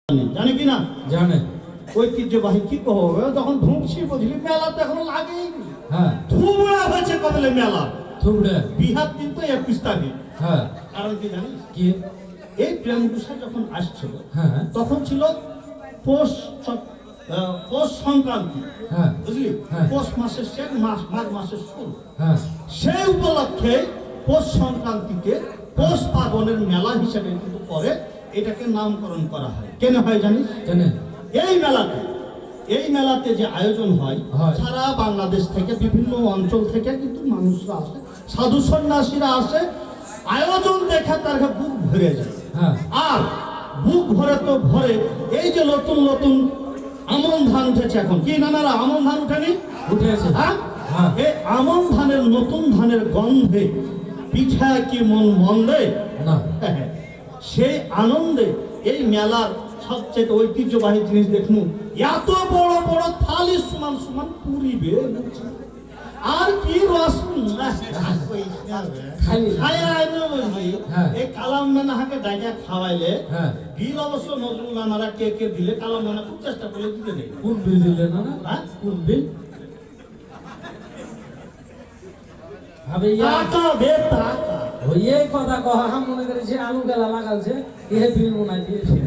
জানে কি না? জানে। ঐতিহ্যবাহী কি কবে তখন ঢুকছি বুঝলি মেলা তো এখন লাগেই। হ্যাঁ থুবড়া হয়েছে কবলে মেলা থুবড়ে। বিহার দিন তো 21 তারিখ। হ্যাঁ কারণ কি জানিস? কি? এই প্রেম গুসা যখন আসছিল হ্যাঁ তখন ছিল পৌষ পৌষ সংক্রান্তি। হ্যাঁ বুঝলি? হ্যাঁ। পৌষ মাসের শেষ মাঘ মাসের শুরু। হ্যাঁ সেই উপলক্ষে পৌষ সংক্রান্তিতে পৌষ পার্বণের মেলা হিসেবে কিন্তু পরে এটাকে নামকরণ করা হয়। কেন হয় জানিস? জানে। এই মেলাতে যে আয়োজন হয় সারা বাংলাদেশ থেকে বিভিন্ন অঞ্চল থেকে কিন্তু মানুষরা আসে, সাধু সন্ন্যাসীরা আসে, আয়োজন দেখে তার বুক ভরে যায়। হ্যাঁ আর বুক ভরে তো ভরে এই যে নতুন নতুন আমন ধান উঠেছে এখন কি নানারা আমন ধান উঠেনি? উঠেছে। হ্যাঁ হ্যাঁ। এই আমন ধানের নতুন ধানের গন্ধে পিঠা কি মন মন্দে না। সেই আনন্দে এই মেলার সবচেয়ে ঐতিহ্যবাহী জিনিস দেখুন, এত বড় বড় থালি সমান সমান পুরিবে আর কি রস এই কালাম নানা হাকে ডাইকা খাওয়াইলে বিল অবশ্য নজরুল নানারা কে কে দিলে কালাম নানা খুব চেষ্টা করে দিতে নেই। কোন বিল দিলে না? হ্যাঁ কোন বিল? ভাবে টাকা দে টাকা। ওই এই কথা কহা মনে করেছে আলু গেলা লাগালছে এ বিল মনে দিয়েছে।